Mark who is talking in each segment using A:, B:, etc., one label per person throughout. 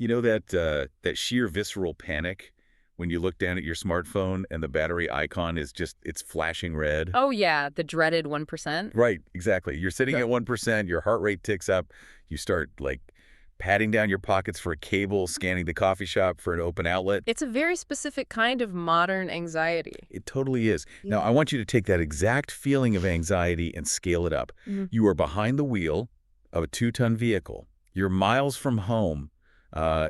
A: You know that sheer visceral panic when you look down at your smartphone and the battery icon is just it's flashing red?
B: Oh, yeah, the dreaded 1%.
A: Right, exactly. You're sitting at 1%, your heart rate ticks up, you start like patting down your pockets for a cable, scanning the coffee shop for an open outlet.
B: It's a very specific kind of modern anxiety.
A: It totally is. Now,
B: Yeah.
A: I want you to take that exact feeling of anxiety and scale it up.
B: Mhm.
A: You are behind the wheel of a 2-ton vehicle. You're miles from home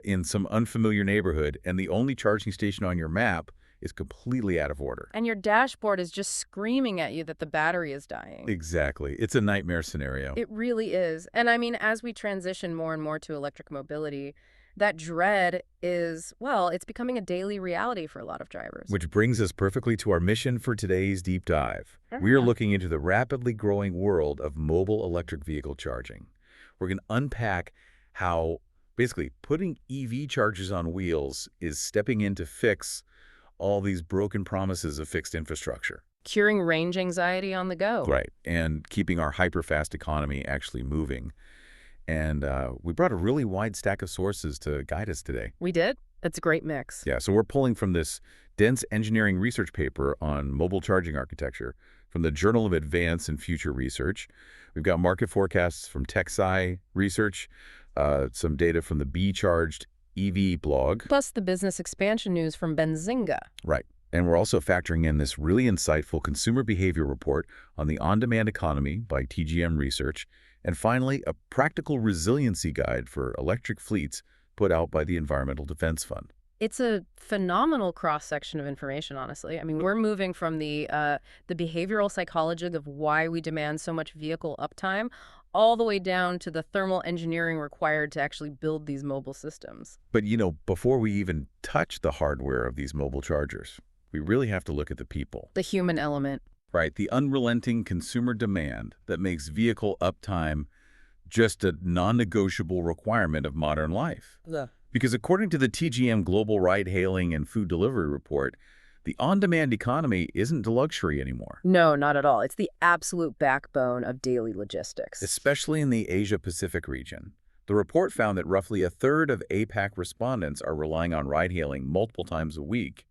A: in some unfamiliar neighborhood, and the only charging station on your map is completely out of order.
B: And your dashboard is just screaming at you that the battery is dying.
A: Exactly. It's a nightmare scenario.
B: It really is. And I mean, as we transition more and more to electric mobility, that dread is, well, it's becoming a daily reality for a lot of drivers.
A: Which brings us perfectly to our mission for today's deep dive. We are looking into the rapidly growing world of mobile electric vehicle charging. We're going to unpack how basically putting EV chargers on wheels is stepping in to fix all these broken promises of fixed infrastructure.
B: Curing range anxiety on the go.
A: Right, and keeping our hyper-fast economy actually moving. And we brought a really wide stack of sources to guide us today.
B: We did? That's a great mix.
A: Yeah, so we're pulling from this dense engineering research paper on mobile charging architecture from the Journal of Advanced and Future Research. We've got market forecasts from TechSci Research, some data from the Be-Charged EV blog.
B: Plus the business expansion news from Benzinga.
A: Right. And we're also factoring in this really insightful consumer behavior report on the on-demand economy by TGM Research. And finally, a practical resiliency guide for electric fleets put out by the Environmental Defense Fund.
B: It's a phenomenal cross-section of information, honestly. I mean, we're moving from the behavioral psychology of why we demand so much vehicle uptime all the way down to the thermal engineering required to actually build these mobile systems.
A: But, you know, before we even touch the hardware of these mobile chargers, we really have to look at the people.
B: The human element.
A: Right, the unrelenting consumer demand that makes vehicle uptime just a non-negotiable requirement of modern life.
B: Yeah.
A: Because according to the TGM Global Ride-Hailing and Food Delivery Report, the on-demand economy isn't a luxury anymore.
B: No, not at all. It's the absolute backbone of daily logistics.
A: Especially in the Asia-Pacific region. The report found that roughly a third of APAC respondents are relying on ride-hailing multiple times a week,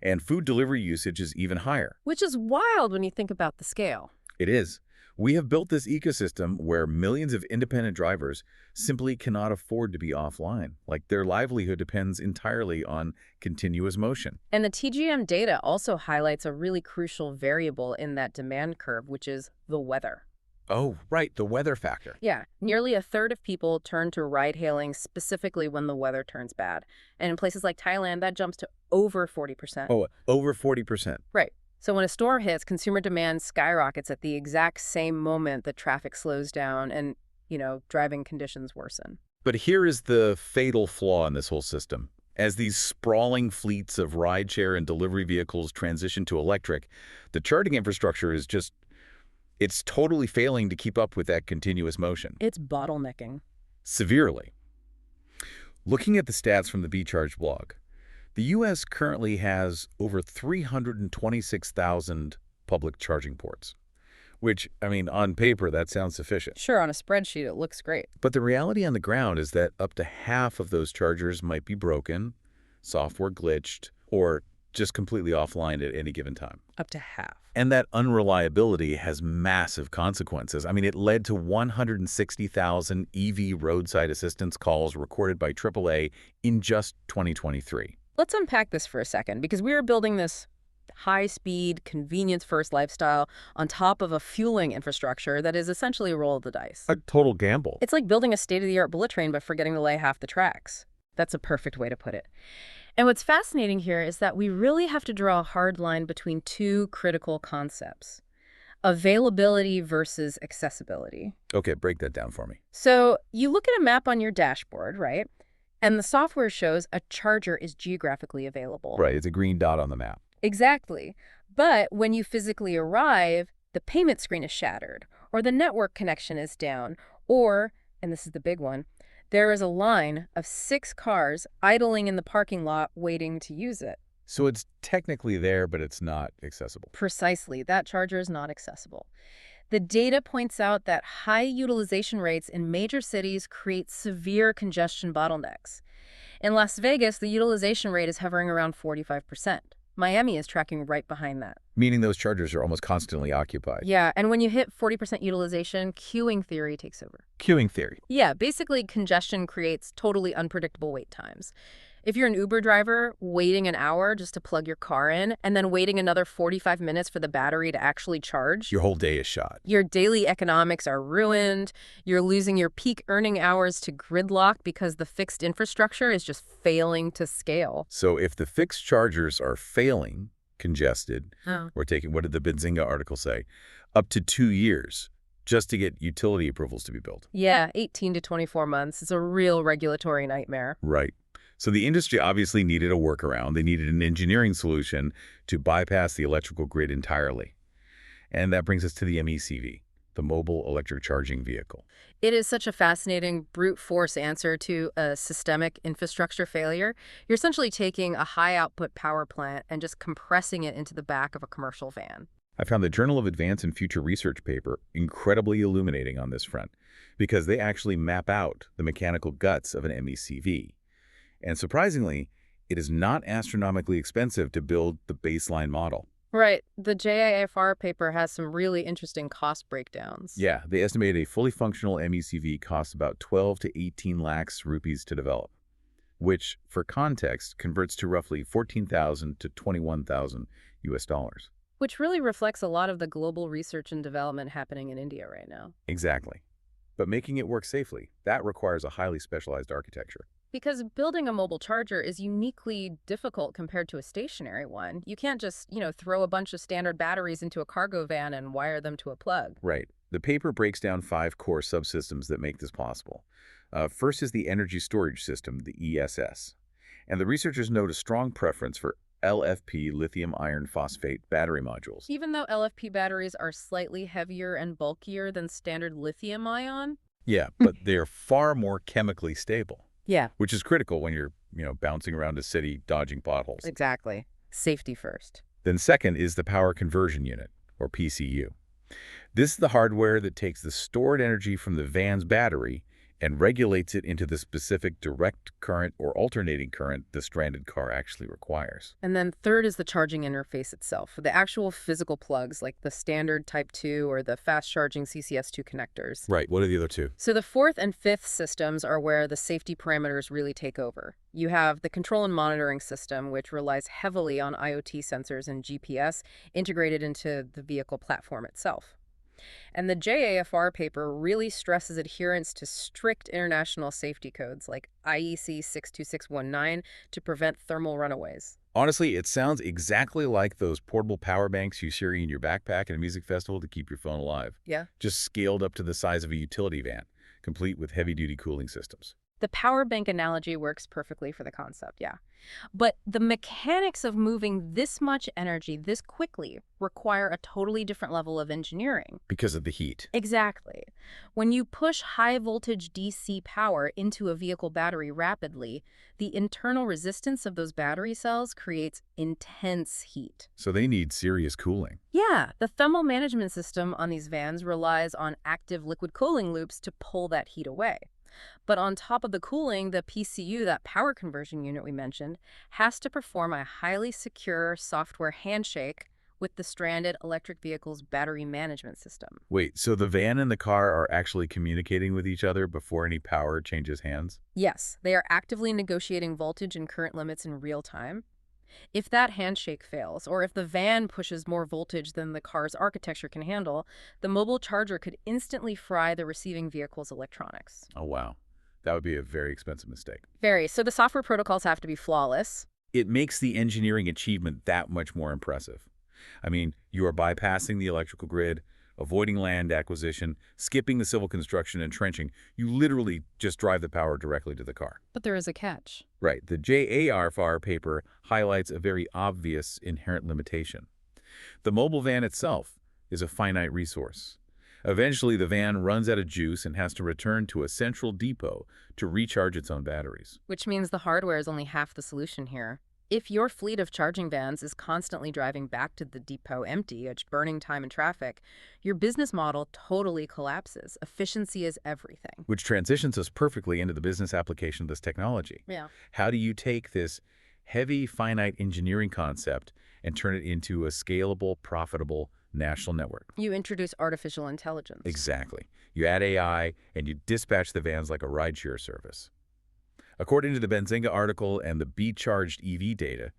A: and food delivery usage is even higher.
B: Which is wild when you think about the scale.
A: It is. We have built this ecosystem where millions of independent drivers simply cannot afford to be offline. Like their livelihood depends entirely on continuous motion.
B: And the TGM data also highlights a really crucial variable in that demand curve, which is the weather.
A: Oh, right, the weather factor.
B: Yeah, nearly a third of people turn to ride-hailing specifically when the weather turns bad. And in places like Thailand, that jumps to over 40%.
A: Oh, over 40%.
B: Right. So when a storm hits, consumer demand skyrockets at the exact same moment that traffic slows down and, driving conditions worsen.
A: But here is the fatal flaw in this whole system. As these sprawling fleets of rideshare and delivery vehicles transition to electric, the charging infrastructure is it's totally failing to keep up with that continuous motion.
B: It's bottlenecking.
A: Severely. Looking at the stats from the Be-Charged blog, the U.S. currently has over 326,000 public charging ports, which, I mean, on paper, that sounds sufficient.
B: Sure, on a spreadsheet, it looks great.
A: But the reality on the ground is that up to half of those chargers might be broken, software glitched, or just completely offline at any given time.
B: Up to half.
A: And that unreliability has massive consequences. I mean, it led to 160,000 EV roadside assistance calls recorded by AAA in just 2023.
B: Let's unpack this for a second, because we are building this high-speed, convenience-first lifestyle on top of a fueling infrastructure that is essentially a roll of the dice.
A: A total gamble.
B: It's like building a state-of-the-art bullet train but forgetting to lay half the tracks. That's a perfect way to put it. And what's fascinating here is that we really have to draw a hard line between two critical concepts: availability versus accessibility.
A: Okay, break that down for me.
B: So you look at a map on your dashboard, right? And the software shows a charger is geographically available.
A: Right, it's a green dot on the map.
B: Exactly. But when you physically arrive, the payment screen is shattered, or the network connection is down, or, and this is the big one, there is a line of 6 cars idling in the parking lot waiting to use it.
A: So it's technically there, but it's not accessible.
B: Precisely. That charger is not accessible. The data points out that high utilization rates in major cities create severe congestion bottlenecks. In Las Vegas, the utilization rate is hovering around 45%. Miami is tracking right behind that.
A: Meaning those chargers are almost constantly occupied.
B: Yeah, and when you hit 40% utilization, queuing theory takes over.
A: Queuing theory.
B: Yeah, basically congestion creates totally unpredictable wait times. If you're an Uber driver, waiting an hour just to plug your car in, and then waiting another 45 minutes for the battery to actually charge,
A: Your whole day is shot.
B: your daily economics are ruined. You're losing your peak earning hours to gridlock because the fixed infrastructure is just failing to scale.
A: So if the fixed chargers are failing, congested,
B: Oh.
A: we're taking, what did the Benzinga article say? Up to 2 years just to get utility approvals to be built.
B: Yeah, 18 to 24 months. It's a real regulatory nightmare.
A: Right. So the industry obviously needed a workaround. They needed an engineering solution to bypass the electrical grid entirely. And that brings us to the MECV, the Mobile Electric Charging Vehicle.
B: It is such a fascinating brute force answer to a systemic infrastructure failure. You're essentially taking a high output power plant and just compressing it into the back of a commercial van.
A: I found the Journal of Advanced and Future Research paper incredibly illuminating on this front because they actually map out the mechanical guts of an MECV. And surprisingly, it is not astronomically expensive to build the baseline model.
B: Right. The JAFR paper has some really interesting cost breakdowns.
A: Yeah, they estimate a fully functional MECV costs about 12 to 18 lakhs rupees to develop, which, for context, converts to roughly 14,000 to 21,000 US dollars.
B: Which really reflects a lot of the global research and development happening in India right now.
A: Exactly. But making it work safely, that requires a highly specialized architecture.
B: Because building a mobile charger is uniquely difficult compared to a stationary one. You can't just, throw a bunch of standard batteries into a cargo van and wire them to a plug.
A: Right. The paper breaks down 5 core subsystems that make this possible. First is the Energy Storage System, the ESS. And the researchers note a strong preference for LFP lithium iron phosphate battery modules.
B: Even though LFP batteries are slightly heavier and bulkier than standard lithium ion?
A: Yeah, but they're far more chemically stable.
B: Yeah,
A: Which is critical when you're, bouncing around a city dodging potholes.
B: exactly. Safety first.
A: Then second is the Power Conversion Unit, or PCU. This is the hardware that takes the stored energy from the van's battery and regulates it into the specific direct current or alternating current the stranded car actually requires.
B: And then third is the charging interface itself, the actual physical plugs like the standard Type 2 or the fast-charging CCS2 connectors.
A: Right. What are the other two?
B: So the fourth and fifth systems are where the safety parameters really take over. You have the control and monitoring system, which relies heavily on IoT sensors and GPS integrated into the vehicle platform itself. And the JAFR paper really stresses adherence to strict international safety codes like IEC 62619 to prevent thermal runaways.
A: Honestly, it sounds exactly like those portable power banks you carry in your backpack at a music festival to keep your phone alive.
B: Yeah.
A: Just scaled up to the size of a utility van, complete with heavy-duty cooling systems.
B: The power bank analogy works perfectly for the concept, yeah. But the mechanics of moving this much energy this quickly require a totally different level of engineering.
A: Because of the heat.
B: Exactly. When you push high voltage DC power into a vehicle battery rapidly, the internal resistance of those battery cells creates intense heat.
A: So they need serious cooling.
B: Yeah, the thermal management system on these vans relies on active liquid cooling loops to pull that heat away. But on top of the cooling, the PCU, that power conversion unit we mentioned, has to perform a highly secure software handshake with the stranded electric vehicle's battery management system.
A: Wait, so the van and the car are actually communicating with each other before any power changes hands?
B: Yes, they are actively negotiating voltage and current limits in real time. If that handshake fails, or if the van pushes more voltage than the car's architecture can handle, the mobile charger could instantly fry the receiving vehicle's electronics.
A: Oh, wow. That would be a very expensive mistake.
B: Very. So the software protocols have to be flawless.
A: It makes the engineering achievement that much more impressive. I mean, you are bypassing the electrical grid, avoiding land acquisition, skipping the civil construction and trenching. You literally just drive the power directly to the car.
B: But there is a catch.
A: Right. The JAFR paper highlights a very obvious inherent limitation. The mobile van itself is a finite resource. Eventually, the van runs out of juice and has to return to a central depot to recharge its own batteries.
B: Which means the hardware is only half the solution here. If your fleet of charging vans is constantly driving back to the depot empty, burning time in traffic, your business model totally collapses. Efficiency is everything.
A: Which transitions us perfectly into the business application of this technology.
B: Yeah.
A: How do you take this heavy, finite engineering concept and turn it into a scalable, profitable national network?
B: You introduce artificial intelligence.
A: Exactly. You add AI, and you dispatch the vans like a rideshare service. According to the Benzinga article and the B-charged EV data,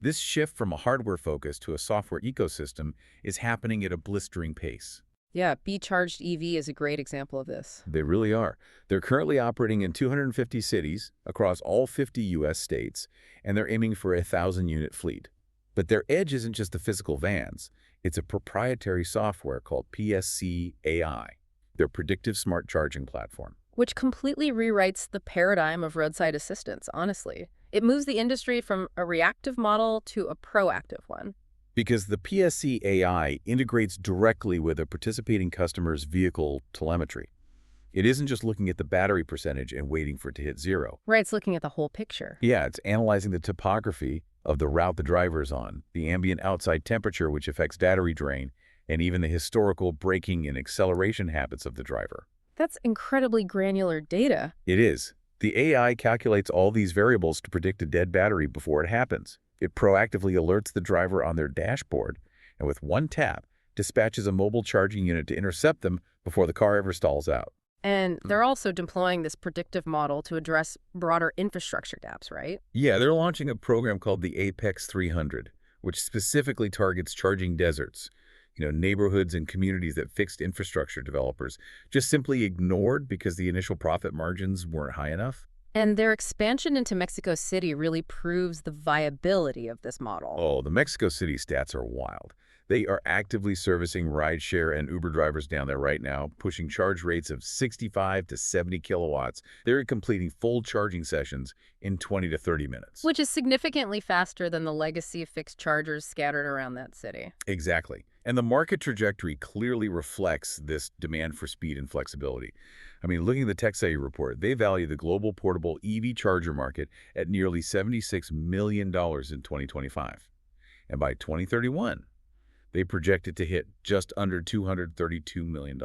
A: this shift from a hardware focus to a software ecosystem is happening at a blistering pace.
B: Yeah, B-charged EV is a great example of this.
A: They really are. They're currently operating in 250 cities across all 50 U.S. states, and they're aiming for a 1,000-unit fleet. But their edge isn't just the physical vans. It's a proprietary software called PSC AI, their predictive smart charging platform.
B: Which completely rewrites the paradigm of roadside assistance, honestly. It moves the industry from a reactive model to a proactive one.
A: Because the PSC AI integrates directly with a participating customer's vehicle telemetry. It isn't just looking at the battery percentage and waiting for it to hit zero.
B: Right, it's looking at the whole picture.
A: Yeah, it's analyzing the topography of the route the driver is on, the ambient outside temperature which affects battery drain, and even the historical braking and acceleration habits of the driver.
B: That's incredibly granular data.
A: It is. The AI calculates all these variables to predict a dead battery before it happens. It proactively alerts the driver on their dashboard, and with one tap, dispatches a mobile charging unit to intercept them before the car ever stalls out.
B: And they're also deploying this predictive model to address broader infrastructure gaps, right?
A: Yeah, they're launching a program called the Apex 300, which specifically targets charging deserts, neighborhoods and communities that fixed infrastructure developers just simply ignored because the initial profit margins weren't high enough.
B: And their expansion into Mexico City really proves the viability of this model.
A: Oh, the Mexico City stats are wild. They are actively servicing rideshare and Uber drivers down there right now, pushing charge rates of 65 to 70 kilowatts. They're completing full charging sessions in 20 to 30 minutes.
B: Which is significantly faster than the legacy fixed chargers scattered around that city.
A: Exactly. And the market trajectory clearly reflects this demand for speed and flexibility. Looking at the TechSavvy report, they value the global portable EV charger market at nearly $76 million in 2025. And by 2031, they project it to hit just under $232 million.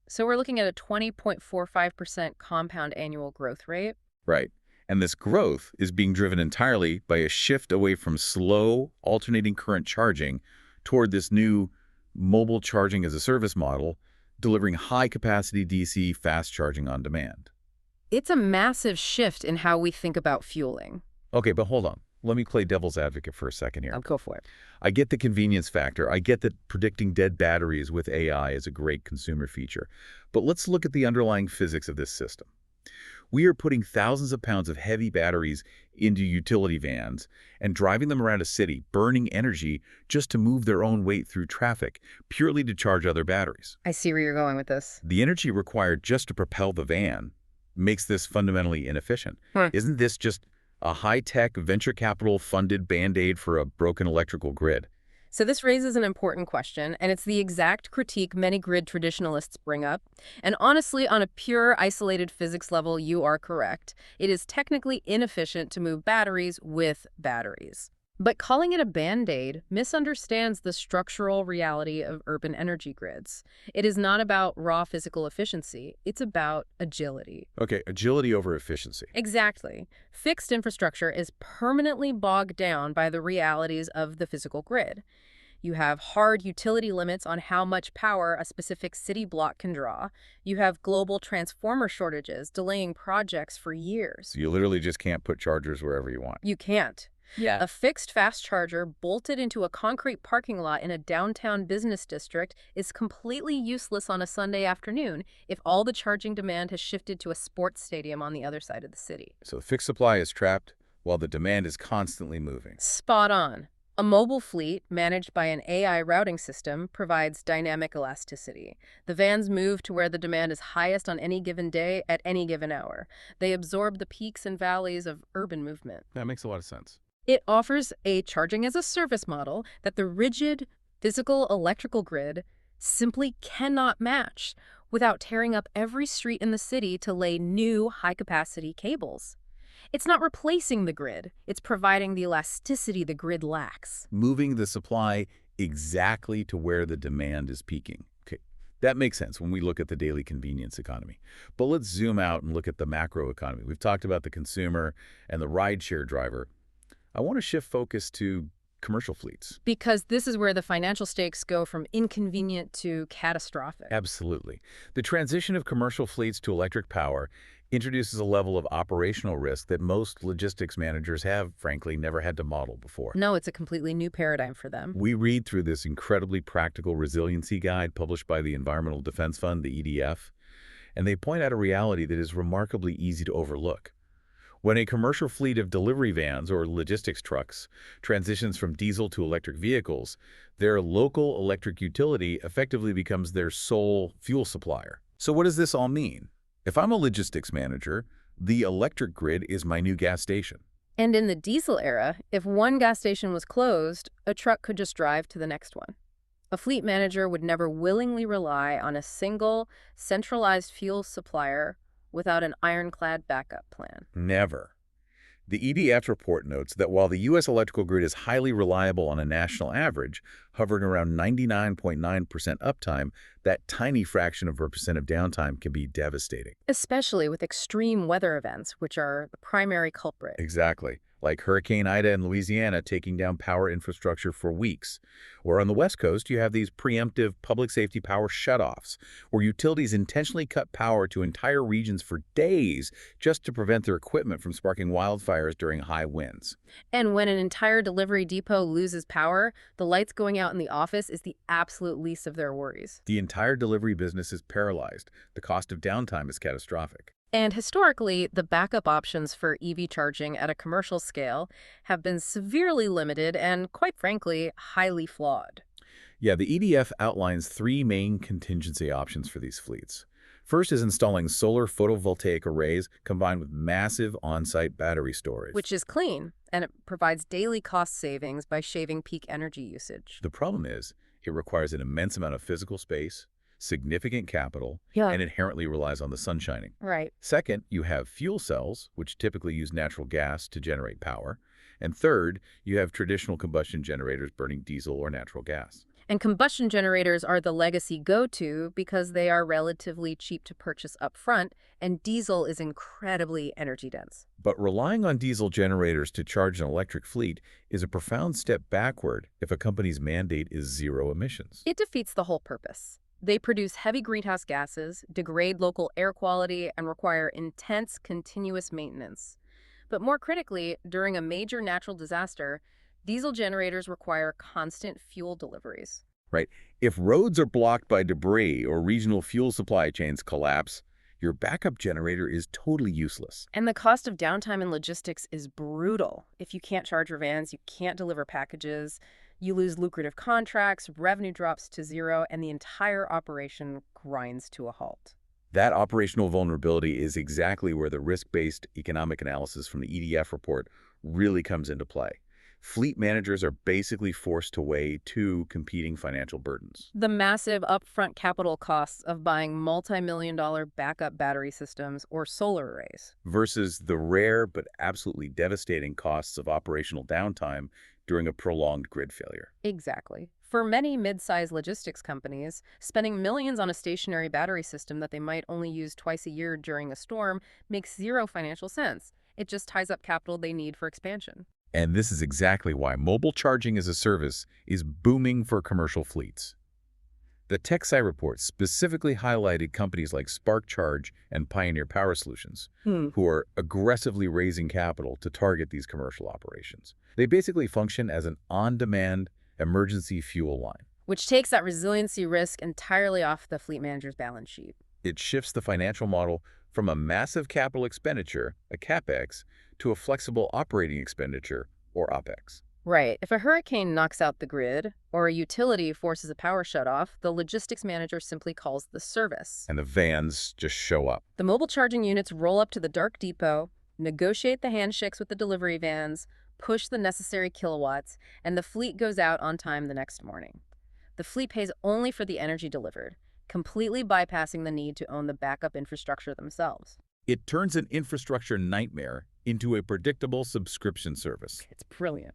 B: So we're looking at a 20.45% compound annual growth rate.
A: Right. And this growth is being driven entirely by a shift away from slow, alternating current charging toward this new mobile charging as a service model, delivering high-capacity DC fast charging on demand.
B: It's a massive shift in how we think about fueling.
A: Okay, but hold on. Let me play devil's advocate for a second here.
B: I'll go for it.
A: I get the convenience factor. I get that predicting dead batteries with AI is a great consumer feature. But let's look at the underlying physics of this system. We are putting thousands of pounds of heavy batteries into utility vans and driving them around a city, burning energy just to move their own weight through traffic, purely to charge other batteries.
B: I see where you're going with this.
A: The energy required just to propel the van makes this fundamentally inefficient. Isn't this just a high-tech, venture capital-funded Band-Aid for a broken electrical grid?
B: So this raises an important question, and it's the exact critique many grid traditionalists bring up. And honestly, on a pure, isolated physics level, you are correct. It is technically inefficient to move batteries with batteries. But calling it a Band-Aid misunderstands the structural reality of urban energy grids. It is not about raw physical efficiency. It's about agility.
A: Okay, agility over efficiency.
B: Exactly. Fixed infrastructure is permanently bogged down by the realities of the physical grid. You have hard utility limits on how much power a specific city block can draw. You have global transformer shortages delaying projects for years.
A: So you literally just can't put chargers wherever you want.
B: You can't.
A: Yeah.
B: A fixed fast charger bolted into a concrete parking lot in a downtown business district is completely useless on a Sunday afternoon if all the charging demand has shifted to a sports stadium on the other side of the city.
A: So the fixed supply is trapped while the demand is constantly moving.
B: Spot on. A mobile fleet managed by an AI routing system provides dynamic elasticity. The vans move to where the demand is highest on any given day at any given hour. They absorb the peaks and valleys of urban movement.
A: That makes a lot of sense.
B: It offers a charging-as-a-service model that the rigid, physical electrical grid simply cannot match without tearing up every street in the city to lay new high-capacity cables. It's not replacing the grid. It's providing the elasticity the grid lacks.
A: Moving the supply exactly to where the demand is peaking. Okay, that makes sense when we look at the daily convenience economy. But let's zoom out and look at the macro economy. We've talked about the consumer and the rideshare driver. I want to shift focus to commercial fleets.
B: Because this is where the financial stakes go from inconvenient to catastrophic.
A: Absolutely. The transition of commercial fleets to electric power introduces a level of operational risk that most logistics managers have, frankly, never had to model before.
B: No, it's a completely new paradigm for them.
A: We read through this incredibly practical resiliency guide published by the Environmental Defense Fund, the EDF, and they point out a reality that is remarkably easy to overlook. When a commercial fleet of delivery vans or logistics trucks transitions from diesel to electric vehicles, their local electric utility effectively becomes their sole fuel supplier. So what does this all mean? If I'm a logistics manager, the electric grid is my new gas station.
B: And in the diesel era, if one gas station was closed, a truck could just drive to the next one. A fleet manager would never willingly rely on a single, centralized fuel supplier without an ironclad backup plan.
A: Never. The EDF report notes that while the U.S. electrical grid is highly reliable on a national average, hovering around 99.9% uptime, that tiny fraction of a percent of downtime can be devastating.
B: Especially with extreme weather events, which are the primary culprit.
A: Exactly. Like Hurricane Ida in Louisiana taking down power infrastructure for weeks. Or on the West Coast, you have these preemptive public safety power shutoffs, where utilities intentionally cut power to entire regions for days just to prevent their equipment from sparking wildfires during high winds.
B: And when an entire delivery depot loses power, the lights going out in the office is the absolute least of their worries.
A: The entire delivery business is paralyzed. The cost of downtime is catastrophic.
B: And historically, the backup options for EV charging at a commercial scale have been severely limited and, quite frankly, highly flawed.
A: Yeah, the EDF outlines three main contingency options for these fleets. First is installing solar photovoltaic arrays combined with massive on-site battery storage.
B: Which is clean, and it provides daily cost savings by shaving peak energy usage.
A: The problem is, it requires an immense amount of physical space, significant capital,
B: Yeah.
A: and inherently relies on the sun shining.
B: Right.
A: Second, you have fuel cells, which typically use natural gas to generate power. And third, you have traditional combustion generators burning diesel or natural gas.
B: And combustion generators are the legacy go-to because they are relatively cheap to purchase up front, and diesel is incredibly energy dense.
A: But relying on diesel generators to charge an electric fleet is a profound step backward if a company's mandate is zero emissions.
B: It defeats the whole purpose. They produce heavy greenhouse gases, degrade local air quality, and require intense, continuous maintenance. But more critically, during a major natural disaster, diesel generators require constant fuel deliveries.
A: Right? If roads are blocked by debris or regional fuel supply chains collapse, your backup generator is totally useless.
B: And the cost of downtime in logistics is brutal. If you can't charge your vans, you can't deliver packages, you lose lucrative contracts, revenue drops to zero, and the entire operation grinds to a halt.
A: That operational vulnerability is exactly where the risk-based economic analysis from the EDF report really comes into play. Fleet managers are basically forced to weigh two competing financial burdens.
B: The massive upfront capital costs of buying multi-million-dollar backup battery systems or solar arrays.
A: Versus the rare but absolutely devastating costs of operational downtime during a prolonged grid failure.
B: Exactly. For many mid-sized logistics companies, spending millions on a stationary battery system that they might only use twice a year during a storm makes zero financial sense. It just ties up capital they need for expansion.
A: And this is exactly why mobile charging as a service is booming for commercial fleets. The TechSci report specifically highlighted companies like Spark Charge and Pioneer Power Solutions, who are aggressively raising capital to target these commercial operations. They basically function as an on-demand emergency fuel line.
B: Which takes that resiliency risk entirely off the fleet manager's balance sheet.
A: It shifts the financial model from a massive capital expenditure, a CapEx, to a flexible operating expenditure, or OpEx.
B: Right. If a hurricane knocks out the grid or a utility forces a power shutoff, the logistics manager simply calls the service.
A: And the vans just show up.
B: The mobile charging units roll up to the dark depot, negotiate the handshakes with the delivery vans, push the necessary kilowatts, and the fleet goes out on time the next morning. The fleet pays only for the energy delivered, completely bypassing the need to own the backup infrastructure themselves.
A: It turns an infrastructure nightmare into a predictable subscription service.
B: It's brilliant.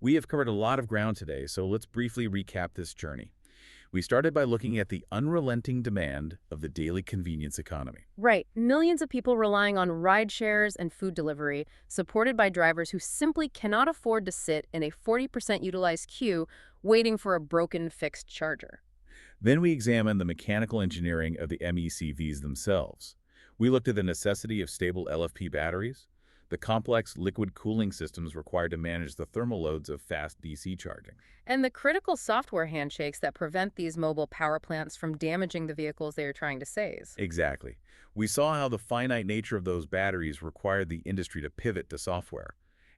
A: We have covered a lot of ground today, so let's briefly recap this journey. We started by looking at the unrelenting demand of the daily convenience economy.
B: Right. Millions of people relying on ride shares and food delivery, supported by drivers who simply cannot afford to sit in a 40% utilized queue waiting for a broken fixed charger.
A: Then we examined the mechanical engineering of the MECVs themselves. We looked at the necessity of stable LFP batteries, the complex liquid cooling systems required to manage the thermal loads of fast DC charging.
B: And the critical software handshakes that prevent these mobile power plants from damaging the vehicles they are trying to save.
A: Exactly. We saw how the finite nature of those batteries required the industry to pivot to software.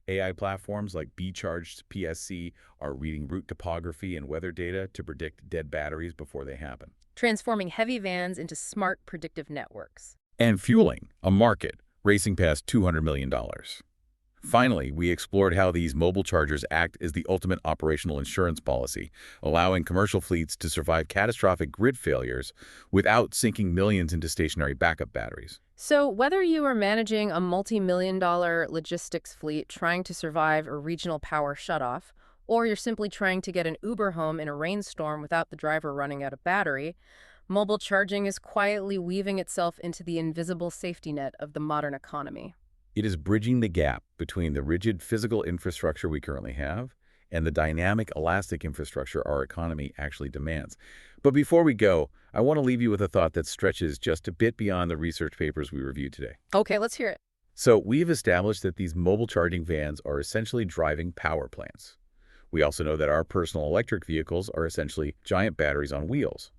A: AI platforms like B-Charged PSC are reading route topography and weather data to predict dead batteries before they happen.
B: Transforming heavy vans into smart, predictive networks.
A: And fueling a market racing past $200 million. Finally, we explored how these mobile chargers act as the ultimate operational insurance policy, allowing commercial fleets to survive catastrophic grid failures without sinking millions into stationary backup batteries.
B: So whether you are managing a multi-million-dollar logistics fleet trying to survive a regional power shutoff, or you're simply trying to get an Uber home in a rainstorm without the driver running out of battery, mobile charging is quietly weaving itself into the invisible safety net of the modern economy.
A: It is bridging the gap between the rigid physical infrastructure we currently have and the dynamic, elastic infrastructure our economy actually demands. But before we go, I want to leave you with a thought that stretches just a bit beyond the research papers we reviewed today.
B: Okay, let's hear it.
A: So we've established that these mobile charging vans are essentially driving power plants. We also know that our personal electric vehicles are essentially giant batteries on wheels.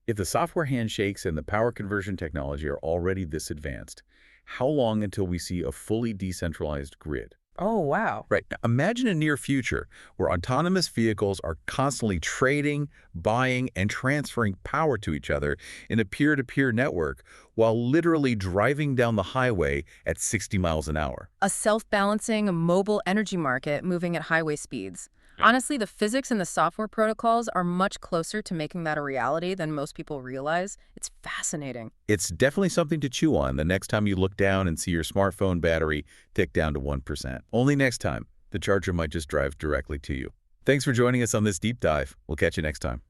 A: If the software handshakes and the power conversion technology are already this advanced, how long until we see a fully decentralized grid?
B: Oh, wow.
A: Right. Now, imagine a near future where autonomous vehicles are constantly trading, buying, and transferring power to each other in a peer-to-peer network while literally driving down the highway at 60 miles an hour.
B: A self-balancing mobile energy market moving at highway speeds. Honestly, the physics and the software protocols are much closer to making that a reality than most people realize. It's fascinating.
A: It's definitely something to chew on the next time you look down and see your smartphone battery tick down to 1%. Only next time, the charger might just drive directly to you. Thanks for joining us on this deep dive. We'll catch you next time.